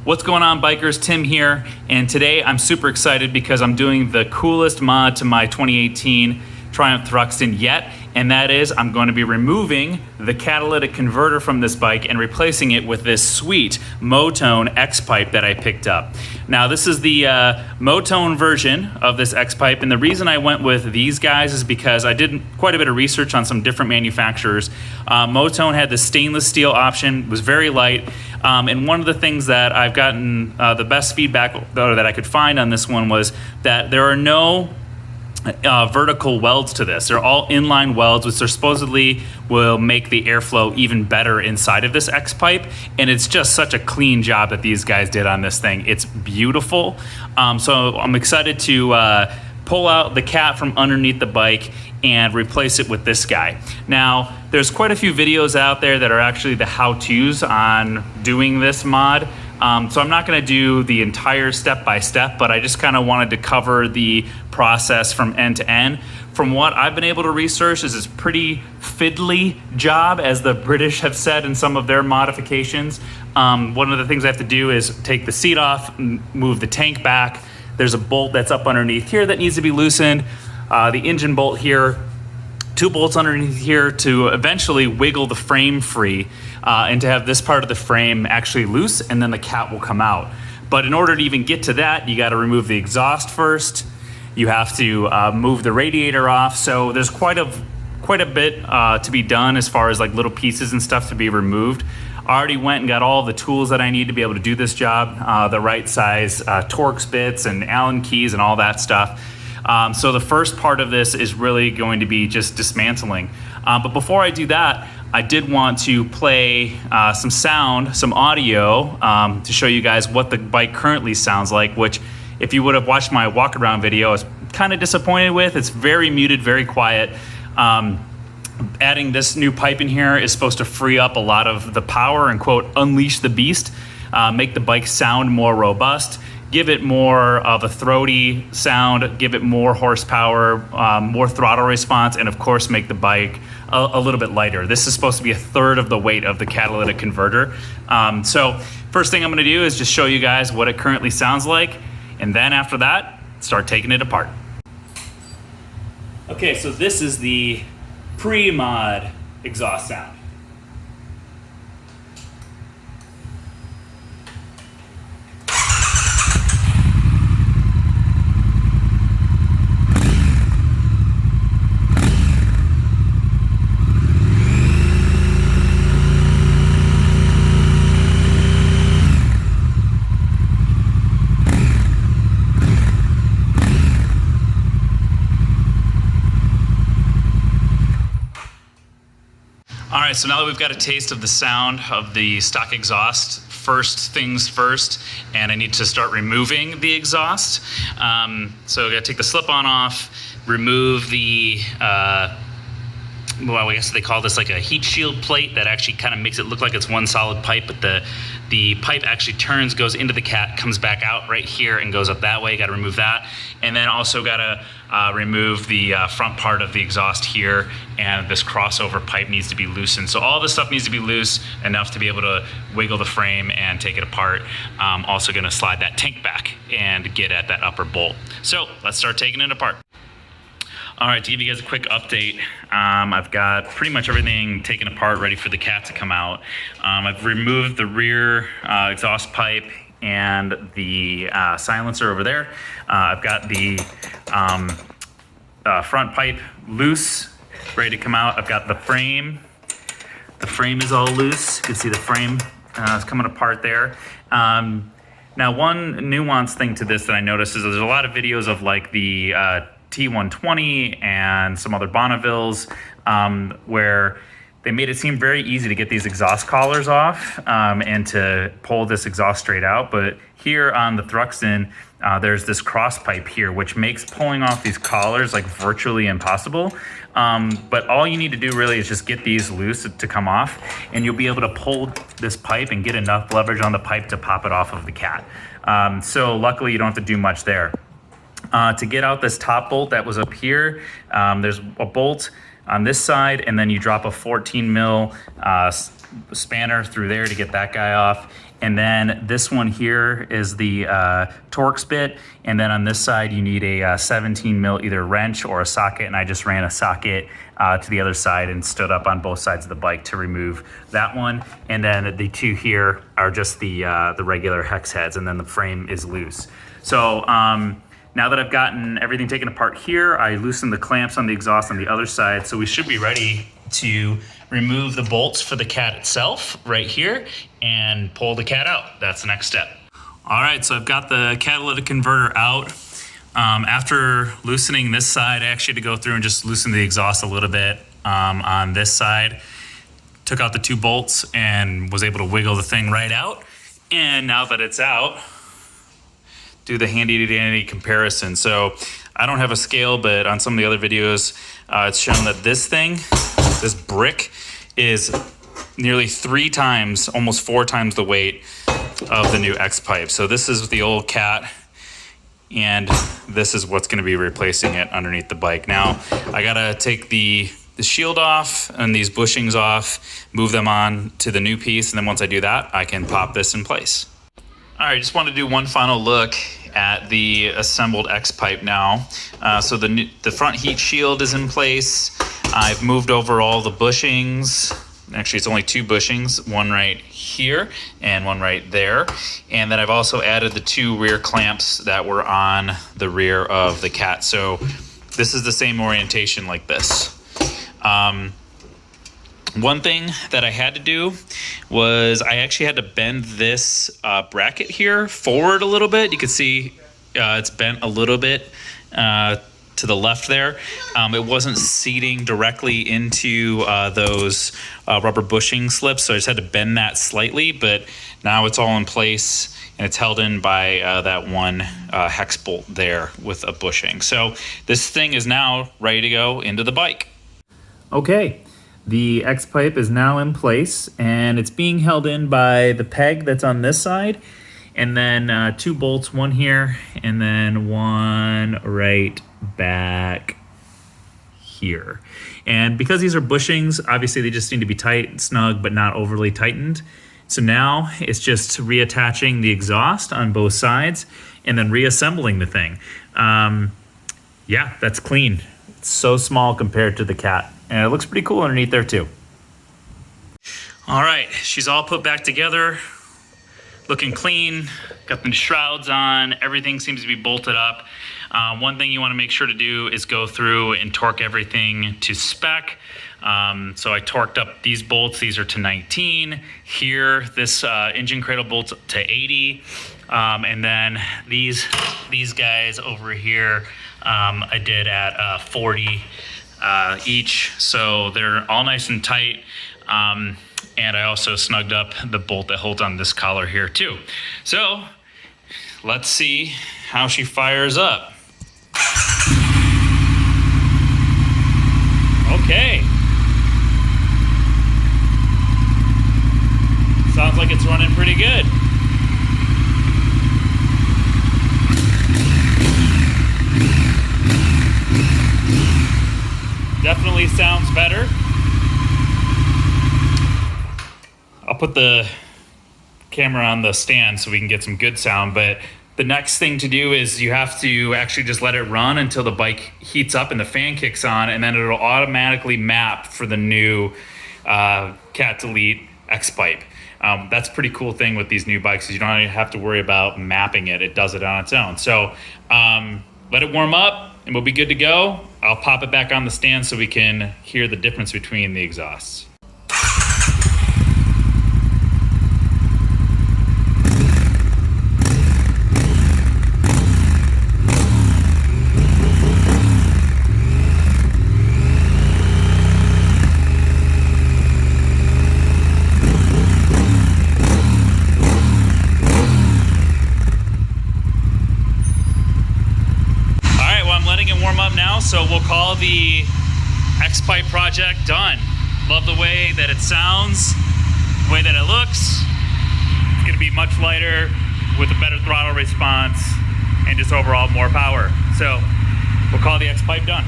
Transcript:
What's going on, bikers? Tim here, and today I'm super excited because I'm doing the coolest mod to my 2018 Triumph Thruxton yet, and that is I'm going to be removing the catalytic converter from this bike and replacing it with this sweet Motone X-Pipe that I picked up. Now this is the Motone version of this X-Pipe, and the reason I went with these guys is because I did quite a bit of research on some different manufacturers. Motone had the stainless steel option, was very light, and one of the things that I've gotten the best feedback that I could find on this one was that there are no vertical welds to this. They're all inline welds, which supposedly will make the airflow even better inside of this X-Pipe, and it's just such a clean job that these guys did on this thing. It's beautiful. So I'm excited to pull out the cat from underneath the bike and replace it with this guy. Now, there's quite a few videos out there that are actually the how-tos on doing this mod. So I'm not gonna do the entire step-by-step, but I just kind of wanted to cover the process from end to end. From what I've been able to research, is it's pretty fiddly job, as the British have said in some of their modifications. One of the things I have to do is take the seat off, move the tank back. There's a bolt that's up underneath here that needs to be loosened. The engine bolt here, 2 bolts underneath here to eventually wiggle the frame free and to have this part of the frame actually loose, and then the cat will come out. But in order to even get to that, you gotta remove the exhaust first. You have to move the radiator off. So there's quite a bit to be done as far as like little pieces and stuff to be removed. I already went and got all the tools that I need to be able to do this job, the right size Torx bits and Allen keys and all that stuff. So the first part of this is really going to be just dismantling. But before I do that, I did want to play some sound, some audio, to show you guys what the bike currently sounds like, which if you would have watched my walk around video, I was kind of disappointed with. It's very muted, very quiet. Adding this new pipe in here is supposed to free up a lot of the power and, quote, unleash the beast, make the bike sound more robust, give it more of a throaty sound, give it more horsepower, more throttle response, and of course make the bike a little bit lighter. This is supposed to be 1/3 of the weight of the catalytic converter. So first thing I'm gonna do is just show you guys what it currently sounds like, and then after that, start taking it apart. Okay, so this is the pre-mod exhaust sound. All right, so now that we've got a taste of the sound of the stock exhaust, first things first, and I need to start removing the exhaust. So I gotta take the slip-on off, remove the, well, I guess they call this like a heat shield plate that actually kind of makes it look like it's one solid pipe, but the pipe actually turns, goes into the cat, comes back out right here and goes up that way. Got to remove that. And then also got to remove the front part of the exhaust here, and this crossover pipe needs to be loosened. So all this stuff needs to be loose enough to be able to wiggle the frame and take it apart. Also going to slide that tank back and get at that upper bolt. So let's start taking it apart. All right, to give you guys a quick update, I've got pretty much everything taken apart, ready for the cat to come out. I've removed the rear exhaust pipe and the silencer over there. I've got the front pipe loose, ready to come out. I've got the frame. The frame is all loose. You can see the frame is coming apart there. Now, one nuanced thing to this that I noticed is there's a lot of videos of like the T120 and some other Bonnevilles where they made it seem very easy to get these exhaust collars off and to pull this exhaust straight out. But here on the Thruxton, there's this cross pipe here, which makes pulling off these collars like virtually impossible. But all you need to do really is just get these loose to come off, and you'll be able to pull this pipe and get enough leverage on the pipe to pop it off of the cat. So luckily you don't have to do much there. To get out this top bolt that was up here, there's a bolt on this side, and then you drop a 14 mil spanner through there to get that guy off. And then this one here is the Torx bit. And then on this side, you need a 17 mil either wrench or a socket. And I just ran a socket to the other side and stood up on both sides of the bike to remove that one. And then the two here are just the regular hex heads, and then the frame is loose. So now that I've gotten everything taken apart here, I loosened the clamps on the exhaust on the other side. So we should be ready to remove the bolts for the cat itself right here and pull the cat out. That's the next step. All right, so I've got the catalytic converter out. After loosening this side, I actually had to go through and just loosen the exhaust a little bit on this side. Took out the two bolts and was able to wiggle the thing right out. And now that it's out, do the handy dandy comparison. So I don't have a scale, but on some of the other videos, it's shown that this thing, this brick, is nearly 3 times, almost 4 times the weight of the new X-Pipe. So this is the old cat, and this is what's gonna be replacing it underneath the bike. Now, I gotta take the shield off and these bushings off, move them on to the new piece, and then once I do that, I can pop this in place. All right, just want to do one final look at the assembled X-Pipe now. So the front heat shield is in place. I've moved over all the bushings. Actually, it's only 2 bushings, one right here and one right there. And then I've also added the 2 rear clamps that were on the rear of the cat. So this is the same orientation like this. One thing that I had to do was I actually had to bend this bracket here forward a little bit. You can see it's bent a little bit to the left there. It wasn't seating directly into those rubber bushing slips, so I just had to bend that slightly, but now it's all in place and it's held in by that one hex bolt there with a bushing. So this thing is now ready to go into the bike. Okay. The X-Pipe is now in place, and it's being held in by the peg that's on this side, and then 2 bolts, one here, and then one right back here. And because these are bushings, obviously they just need to be tight, snug, but not overly tightened. So now it's just reattaching the exhaust on both sides and then reassembling the thing. Yeah, that's clean. It's so small compared to the cat. And it looks pretty cool underneath there too. All right, she's all put back together, looking clean, got the shrouds on, everything seems to be bolted up. One thing you wanna make sure to do is go through and torque everything to spec. So I torqued up these bolts, these are to 19. Here, this engine cradle bolt's to 80. And then these guys over here, I did at 40. Each, so they're all nice and tight, and I also snugged up the bolt that holds on this collar here too. So let's see how she fires up. Okay, sounds like it's running pretty good. Definitely sounds better. I'll put the camera on the stand so we can get some good sound, but the next thing to do is you have to actually just let it run until the bike heats up and the fan kicks on, and then it'll automatically map for the new Catalytic X-Pipe. That's a pretty cool thing with these new bikes, is you don't even have to worry about mapping it. It does it on its own. So let it warm up and we'll be good to go. I'll pop it back on the stand so we can hear the difference between the exhausts. Warm up now, so we'll call the X-Pipe project done. Love the way that it sounds, the way that it looks. It's gonna be much lighter with a better throttle response and just overall more power. So we'll call the X-Pipe done.